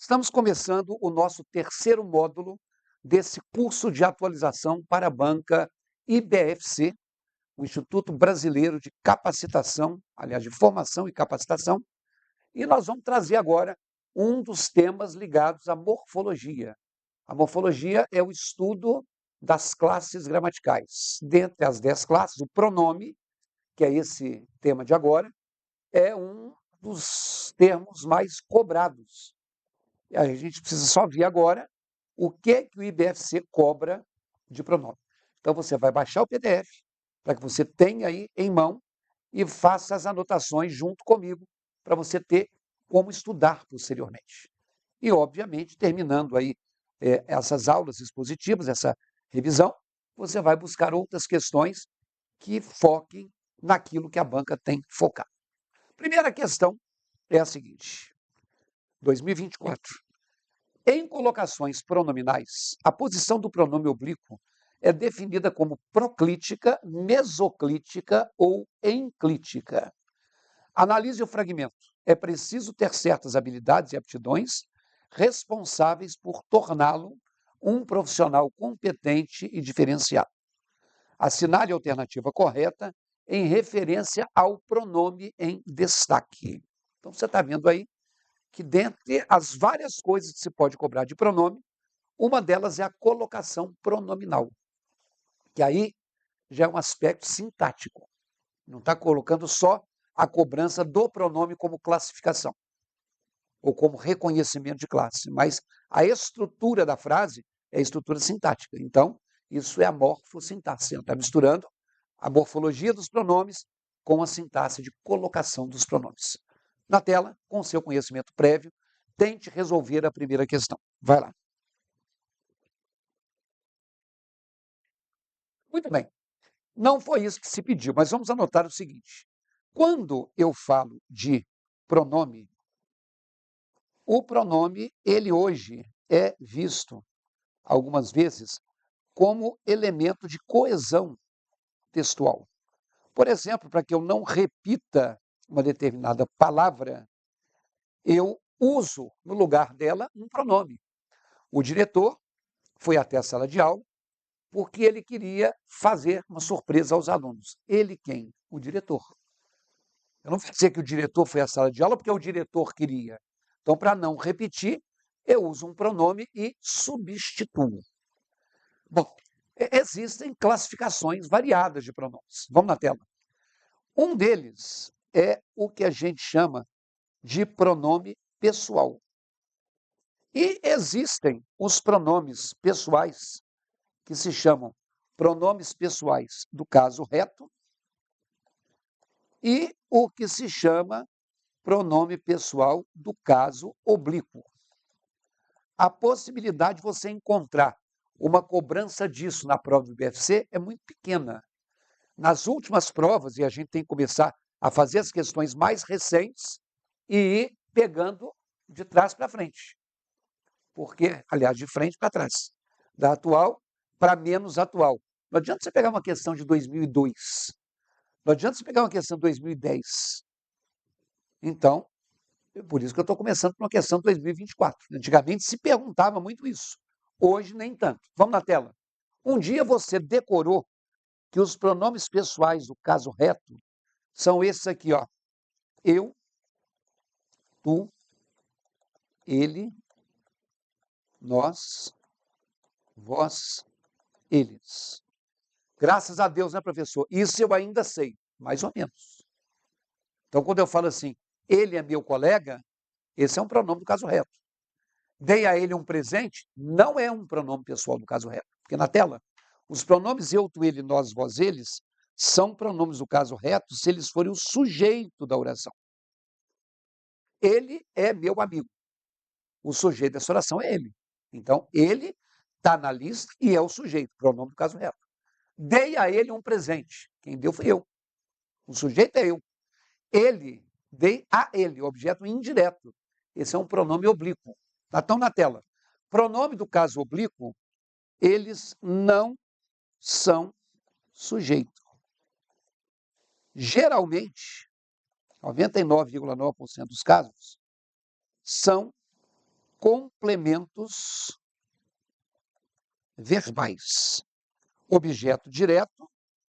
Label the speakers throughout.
Speaker 1: Estamos começando o nosso terceiro módulo desse curso de atualização para a banca IBFC, o Instituto Brasileiro de Capacitação, aliás, de Formação e Capacitação, e nós vamos trazer agora um dos temas ligados à morfologia. A morfologia é o estudo das classes gramaticais. Dentre as 10 classes, o pronome, que é esse tema de agora, é um dos termos mais cobrados. E a gente precisa só ver agora o que o IBFC cobra de pronome. Então, você vai baixar o PDF para que você tenha aí em mão e faça as anotações junto comigo para você ter como estudar posteriormente. E, obviamente, terminando aí essas aulas expositivas, essa revisão, você vai buscar outras questões que foquem naquilo que a banca tem focado. Primeira questão é a seguinte: 2024. Em colocações pronominais, a posição do pronome oblíquo é definida como proclítica, mesoclítica ou enclítica. Analise o fragmento. É preciso ter certas habilidades e aptidões responsáveis por torná-lo um profissional competente e diferenciado. Assinale a alternativa correta em referência ao pronome em destaque. Então, você está vendo aí que dentre as várias coisas que se pode cobrar de pronome, uma delas é a colocação pronominal, que aí já é um aspecto sintático. Não está colocando só a cobrança do pronome como classificação ou como reconhecimento de classe, mas a estrutura da frase é a estrutura sintática. Então, isso é a morfossintaxe. Está misturando a morfologia dos pronomes com a sintaxe de colocação dos pronomes. Na tela, com seu conhecimento prévio, tente resolver a primeira questão. Vai lá. Muito bem. Não foi isso que se pediu, mas vamos anotar o seguinte. Quando eu falo de pronome, o pronome, ele hoje é visto, algumas vezes, como elemento de coesão textual. Por exemplo, para que eu não repita uma determinada palavra, eu uso, no lugar dela, um pronome. O diretor foi até a sala de aula porque ele queria fazer uma surpresa aos alunos. Ele quem? O diretor. Eu não vou dizer que o diretor foi à sala de aula porque o diretor queria. Então, para não repetir, eu uso um pronome e substituo. Bom, existem classificações variadas de pronomes. Vamos na tela. Um deles é o que a gente chama de pronome pessoal. E existem os pronomes pessoais, que se chamam pronomes pessoais do caso reto, e o que se chama pronome pessoal do caso oblíquo. A possibilidade de você encontrar uma cobrança disso na prova do IBFC é muito pequena. Nas últimas provas, e a gente tem que começar a fazer as questões mais recentes e ir pegando de trás para frente. Porque, aliás, de frente para trás. Da atual para menos atual. Não adianta você pegar uma questão de 2002. Não adianta você pegar uma questão de 2010. Então, é por isso que eu estou começando com uma questão de 2024. Antigamente se perguntava muito isso. Hoje, nem tanto. Vamos na tela. Um dia você decorou que os pronomes pessoais do caso reto são esses aqui, ó. Eu, tu, ele, nós, vós, eles. Graças a Deus, né, professor? Isso eu ainda sei, mais ou menos. Então, quando eu falo assim, ele é meu colega, esse é um pronome do caso reto. Dei a ele um presente, não é um pronome pessoal do caso reto. Porque na tela, os pronomes eu, tu, ele, nós, vós, eles são pronomes do caso reto se eles forem o sujeito da oração. Ele é meu amigo. O sujeito dessa oração é ele. Então, ele está na lista e é o sujeito, pronome do caso reto. Dei a ele um presente. Quem deu foi eu. O sujeito é eu. Ele, dei a ele, objeto indireto. Esse é um pronome oblíquo. Estão na tela. Pronome do caso oblíquo, eles não são sujeito. Geralmente, 99,9% dos casos, são complementos verbais. Objeto direto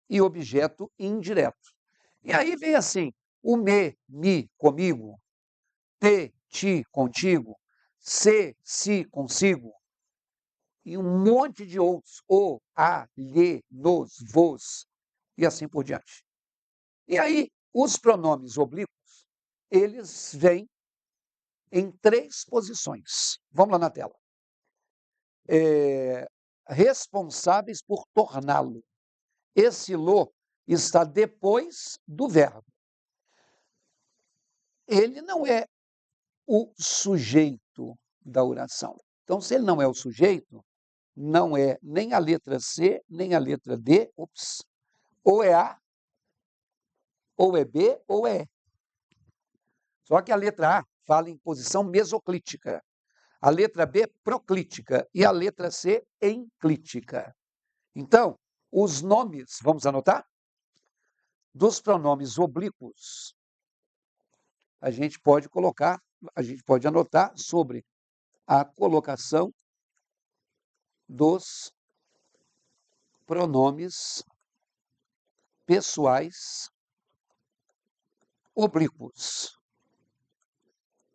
Speaker 1: e objeto indireto. E aí vem assim, o me, comigo, te, ti, contigo, se, consigo, e um monte de outros, o, a, lhe, nos, vos, e assim por diante. E aí, os pronomes oblíquos, eles vêm em 3 posições. Vamos lá na tela. Responsáveis por torná-lo. Esse lo está depois do verbo. Ele não é o sujeito da oração. Então, se ele não é o sujeito, não é nem a letra C, nem a letra D, ou é A, ou é B, ou é E. Só que a letra A fala em posição mesoclítica, a letra B proclítica e a letra C enclítica. Então, os nomes, vamos anotar? Dos pronomes oblíquos, a gente pode anotar sobre a colocação dos pronomes pessoais oblíquos.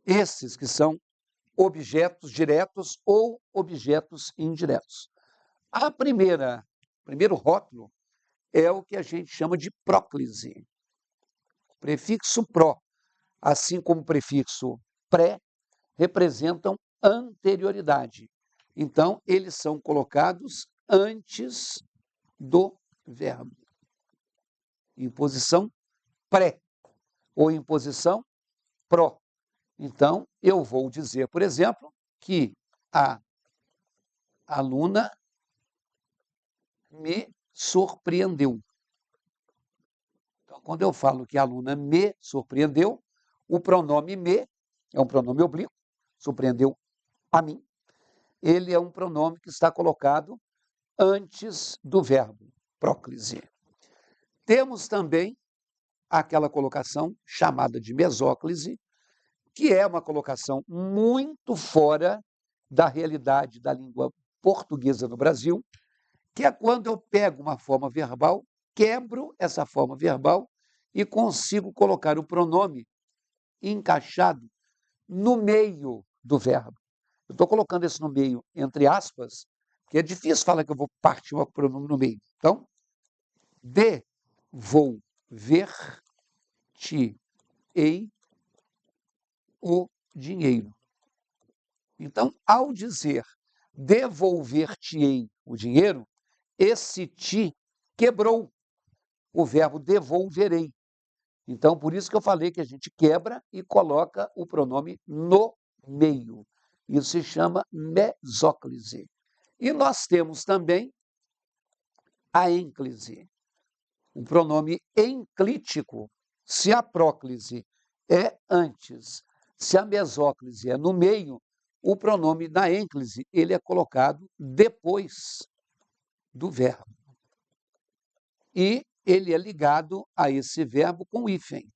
Speaker 1: Esses que são objetos diretos ou objetos indiretos. Primeiro rótulo é o que a gente chama de próclise. O prefixo pró, assim como o prefixo pré, representam anterioridade. Então, eles são colocados antes do verbo. Em posição pré ou em posição pró. Então, eu vou dizer, por exemplo, que a aluna me surpreendeu. Então, quando eu falo que a aluna me surpreendeu, o pronome me é um pronome oblíquo, surpreendeu a mim. Ele é um pronome que está colocado antes do verbo, próclise. Temos também aquela colocação chamada de mesóclise, que é uma colocação muito fora da realidade da língua portuguesa no Brasil, que é quando eu pego uma forma verbal, quebro essa forma verbal e consigo colocar o pronome encaixado no meio do verbo. Eu estou colocando isso no meio, entre aspas, porque é difícil falar que eu vou partir o pronome no meio. Então, devolver-te-ei o dinheiro. Então, ao dizer devolver-te-ei o dinheiro, esse ti quebrou o verbo devolverei. Então, por isso que eu falei que a gente quebra e coloca o pronome no meio. Isso se chama mesóclise. E nós temos também a ênclise. O pronome enclítico, se a próclise é antes, se a mesóclise é no meio, o pronome na ênclise ele é colocado depois do verbo. E ele é ligado a esse verbo com hífen.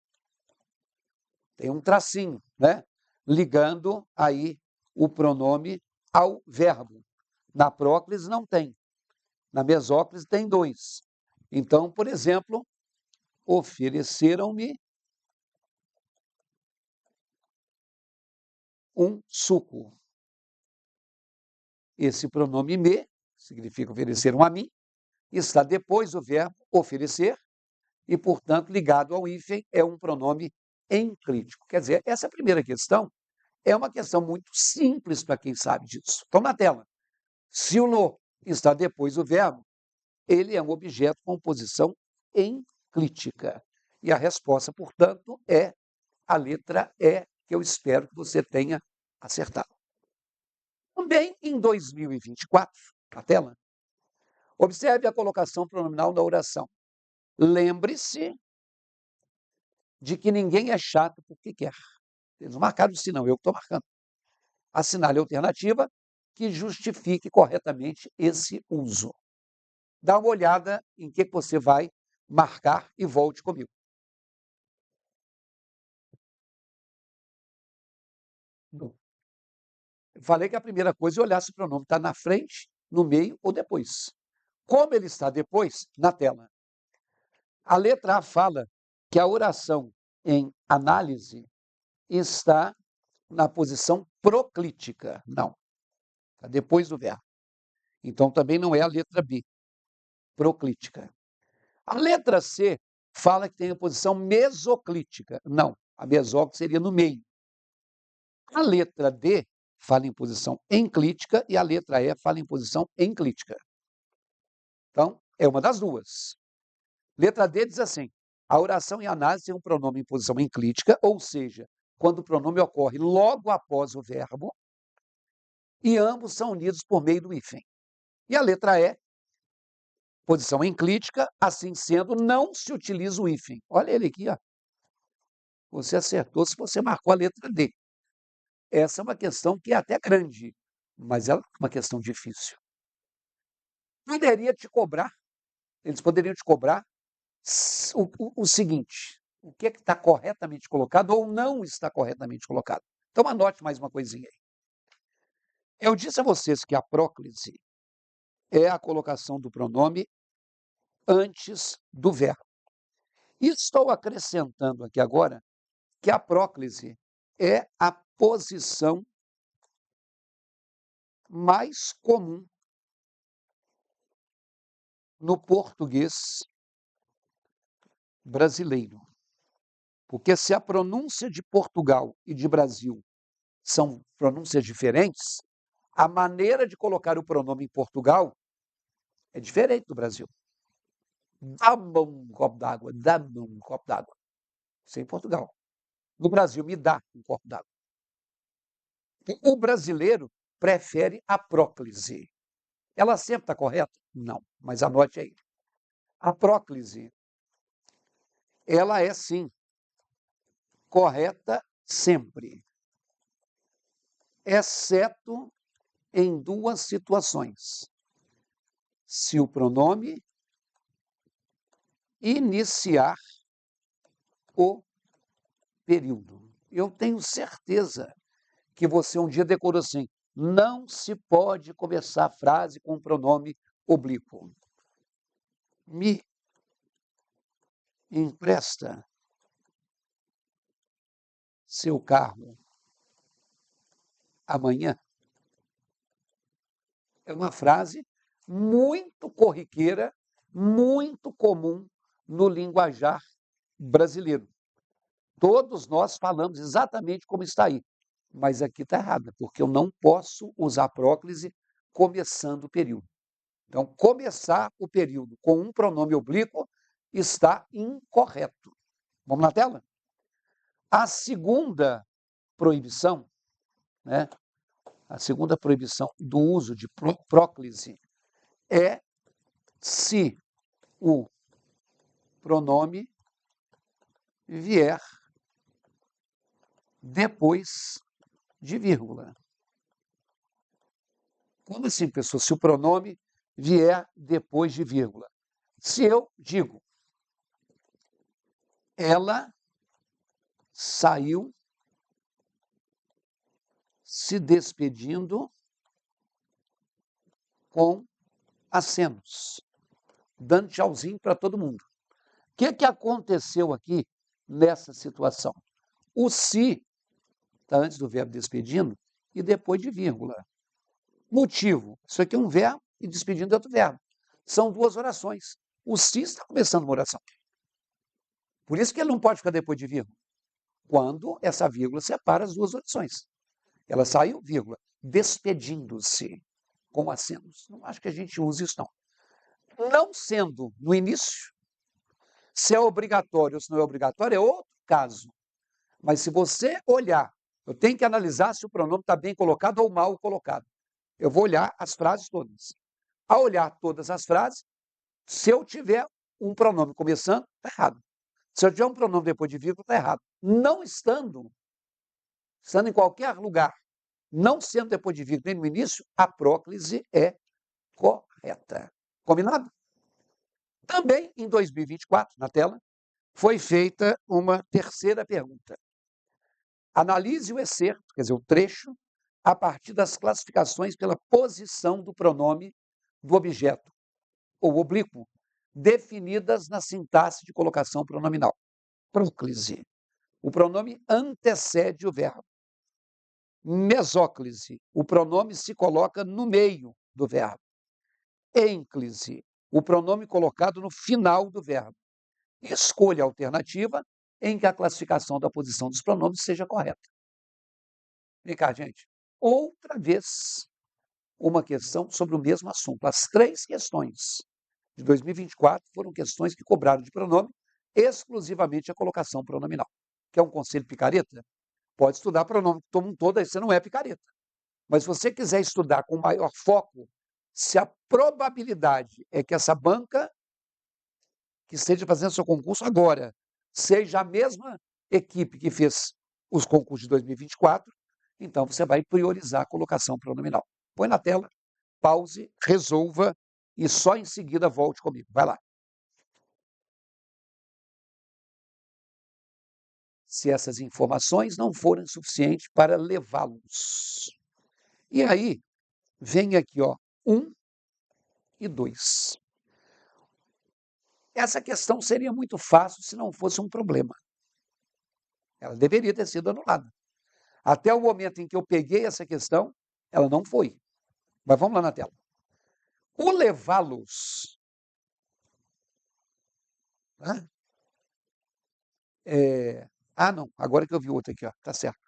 Speaker 1: Tem um tracinho, né? Ligando aí o pronome ao verbo. Na próclise não tem. Na mesóclise tem 2. Então, por exemplo, ofereceram-me um suco. Esse pronome me, significa ofereceram a mim, está depois do verbo oferecer e, portanto, ligado ao hífen, é um pronome enclítico. Quer dizer, essa primeira questão é uma questão muito simples para quem sabe disso. Então, na tela, se o no está depois do verbo, ele é um objeto com posição enclítica. E a resposta, portanto, é a letra E, que eu espero que você tenha acertado. Também em 2024, na tela, observe a colocação pronominal da oração. Lembre-se de que ninguém é chato porque quer. Eles não marcaram isso, não, eu que estou marcando. Assinale a alternativa que justifique corretamente esse uso. Dá uma olhada em que você vai marcar e volte comigo. Falei que a primeira coisa é olhar se o pronome está na frente, no meio ou depois. Como ele está depois, na tela. A letra A fala que a oração em análise está na posição proclítica. Não, está depois do verbo. Então também não é a letra B, proclítica. A letra C fala que tem a posição mesoclítica. Não, a mesóclise seria no meio. A letra D fala em posição enclítica e a letra E fala em posição enclítica. Então, é uma das duas. Letra D diz assim: a oração em análise tem um pronome em posição enclítica, ou seja, quando o pronome ocorre logo após o verbo, e ambos são unidos por meio do hífen. E a letra E, posição enclítica, assim sendo, não se utiliza o hífen. Olha ele aqui, ó. Você acertou se você marcou a letra D. Essa é uma questão que é até grande, mas é uma questão difícil. Eles poderiam te cobrar o seguinte: o que é que está corretamente colocado ou não está corretamente colocado. Então, anote mais uma coisinha aí. Eu disse a vocês que a próclise é a colocação do pronome antes do verbo. E estou acrescentando aqui agora que a próclise é a posição mais comum no português brasileiro. Porque se a pronúncia de Portugal e de Brasil são pronúncias diferentes, a maneira de colocar o pronome em Portugal é diferente do Brasil. Dá-me um copo d'água, dá-me um copo d'água. Isso é em Portugal. No Brasil, me dá um copo d'água. O brasileiro prefere a próclise. Ela sempre está correta? Não, mas anote aí. A próclise, ela é sim correta sempre, exceto em duas situações. Se o pronome iniciar o período. Eu tenho certeza que você um dia decorou assim: não se pode começar a frase com um pronome oblíquo. Me empresta seu carro amanhã. É uma frase muito corriqueira, muito comum no linguajar brasileiro. Todos nós falamos exatamente como está aí, mas aqui está errada, porque eu não posso usar próclise começando o período. Então, começar o período com um pronome oblíquo está incorreto. Vamos na tela? A segunda proibição, né? A segunda proibição do uso de próclise é se o pronome vier depois de vírgula. Como assim, pessoal? Se o pronome vier depois de vírgula. Se eu digo, ela saiu se despedindo com acenos, dando tchauzinho para todo mundo. O que aconteceu aqui nessa situação? O se está antes do verbo despedindo e depois de vírgula. Motivo, isso aqui é um verbo e despedindo é outro verbo. São duas orações. O se está começando uma oração. Por isso que ele não pode ficar depois de vírgula. Quando essa vírgula separa as duas orações. Ela saiu, vírgula, despedindo-se com acenos. Não acho que a gente use isso, não. Não sendo no início, se é obrigatório ou se não é obrigatório, é outro caso. Mas se você olhar, eu tenho que analisar se o pronome está bem colocado ou mal colocado. Eu vou olhar as frases todas. Ao olhar todas as frases, se eu tiver um pronome começando, está errado. Se eu tiver um pronome depois de vírgula, está errado. Não estando em qualquer lugar, não sendo depois de vírgula nem no início, a próclise é correta. Combinado? Também, em 2024, na tela, foi feita uma terceira pergunta. Analise o excerto, quer dizer, o trecho, a partir das classificações pela posição do pronome do objeto, ou oblíquo, definidas na sintaxe de colocação pronominal. Próclise. O pronome antecede o verbo. Mesóclise. O pronome se coloca no meio do verbo. Ênclise. O pronome colocado no final do verbo. Escolha a alternativa em que a classificação da posição dos pronomes seja correta. Vem cá, gente. Outra vez, uma questão sobre o mesmo assunto. As 3 questões de 2024 foram questões que cobraram de pronome exclusivamente a colocação pronominal. Quer um conselho picareta? Pode estudar pronome como um todo, aí você não é picareta. Mas se você quiser estudar com maior foco, se a probabilidade é que essa banca que esteja fazendo seu concurso agora seja a mesma equipe que fez os concursos de 2024, então você vai priorizar a colocação pronominal. Põe na tela, pause, resolva e só em seguida volte comigo. Vai lá. Se essas informações não forem suficientes para levá-los. E aí, vem aqui, ó, 1 e 2. Essa questão seria muito fácil se não fosse um problema. Ela deveria ter sido anulada. Até o momento em que eu peguei essa questão, ela não foi. Mas vamos lá na tela. O levá-los, né? Não, agora que eu vi outro aqui, ó, tá certo.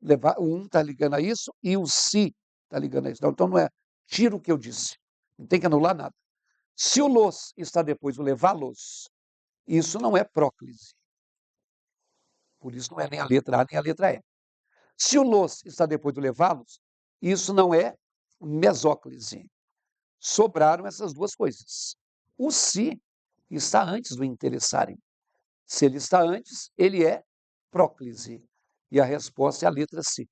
Speaker 1: Levar, o 1 está ligando a isso e o se está ligando a isso. Então não é tira o que eu disse. Não tem que anular nada. Se o los está depois do levá-los, isso não é próclise. Por isso não é nem a letra A nem a letra E. Se o los está depois do levá-los, isso não é mesóclise. Sobraram essas 2 coisas. O se está antes do interessarem. Se ele está antes, ele é próclise. E a resposta é a letra C.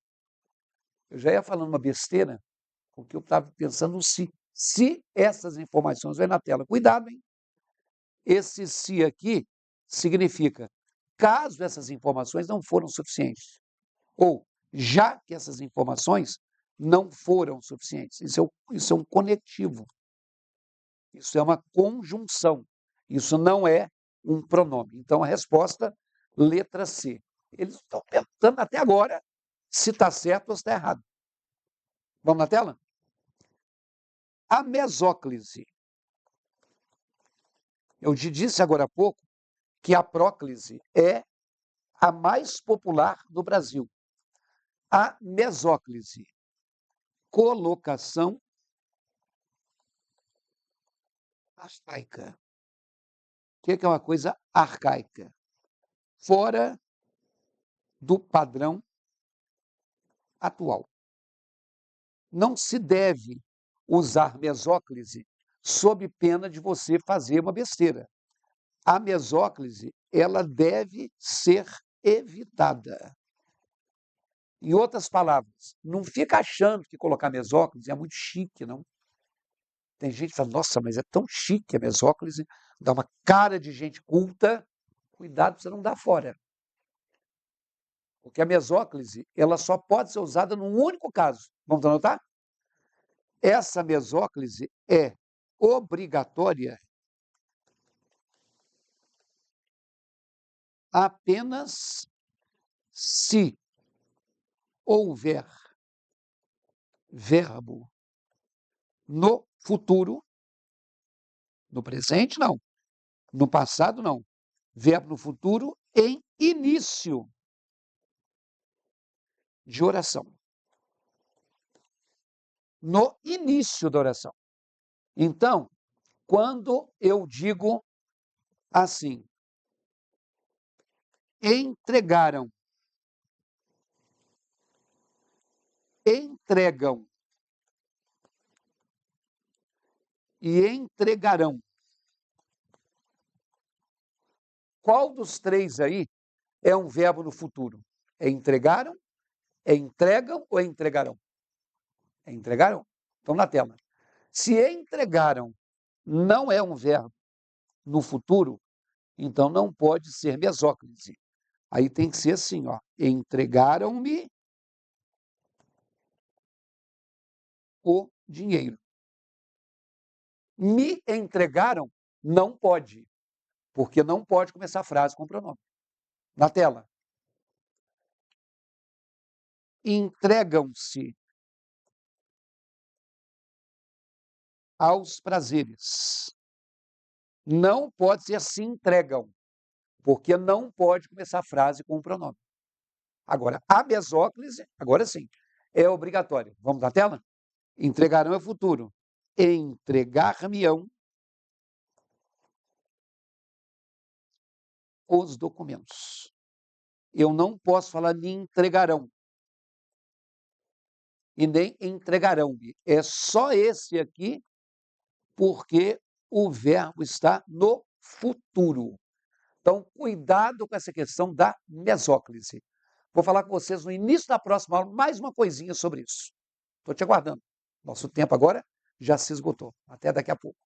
Speaker 1: Eu já ia falando uma besteira, porque eu estava pensando no se. Se essas informações vêm na tela. Cuidado, hein? Esse se aqui significa caso essas informações não foram suficientes. Ou já que essas informações não foram suficientes. Isso é um conectivo. Isso é uma conjunção. Isso não é um pronome. Então, a resposta, letra C. Eles estão tentando até agora se está certo ou se está errado. Vamos na tela? A mesóclise. Eu te disse agora há pouco que a próclise é a mais popular no Brasil. A mesóclise. Colocação arcaica. O que é uma coisa arcaica? Fora do padrão atual. Não se deve usar mesóclise sob pena de você fazer uma besteira. A mesóclise, ela deve ser evitada. Em outras palavras, não fica achando que colocar mesóclise é muito chique, não. Tem gente que fala, nossa, mas é tão chique a mesóclise, dá uma cara de gente culta. Cuidado para você não dar fora. Porque a mesóclise, ela só pode ser usada num único caso. Vamos anotar? Essa mesóclise é obrigatória apenas se houver verbo no futuro, no presente não, no passado não, verbo no futuro em início de oração. No início da oração. Então, quando eu digo assim, entregaram, entregam e entregarão. Qual dos 3 aí é um verbo no futuro? É entregaram, é entregam ou é entregarão? É entregaram? Então, na tela. Se entregaram não é um verbo no futuro, então não pode ser mesóclise. Aí tem que ser assim, ó. Entregaram-me o dinheiro. Me entregaram, não pode, porque não pode começar a frase com pronome. Na tela. Entregam-se aos prazeres. Não pode ser se entregam, porque não pode começar a frase com pronome. Agora, a mesóclise, agora sim, é obrigatório. Vamos na tela? Entregarão é futuro. Entregar-me-ão os documentos. Eu não posso falar me entregarão. E nem entregarão-me. É só esse aqui, porque o verbo está no futuro. Então, cuidado com essa questão da mesóclise. Vou falar com vocês no início da próxima aula mais uma coisinha sobre isso. Estou te aguardando. Nosso tempo agora já se esgotou. Até daqui a pouco.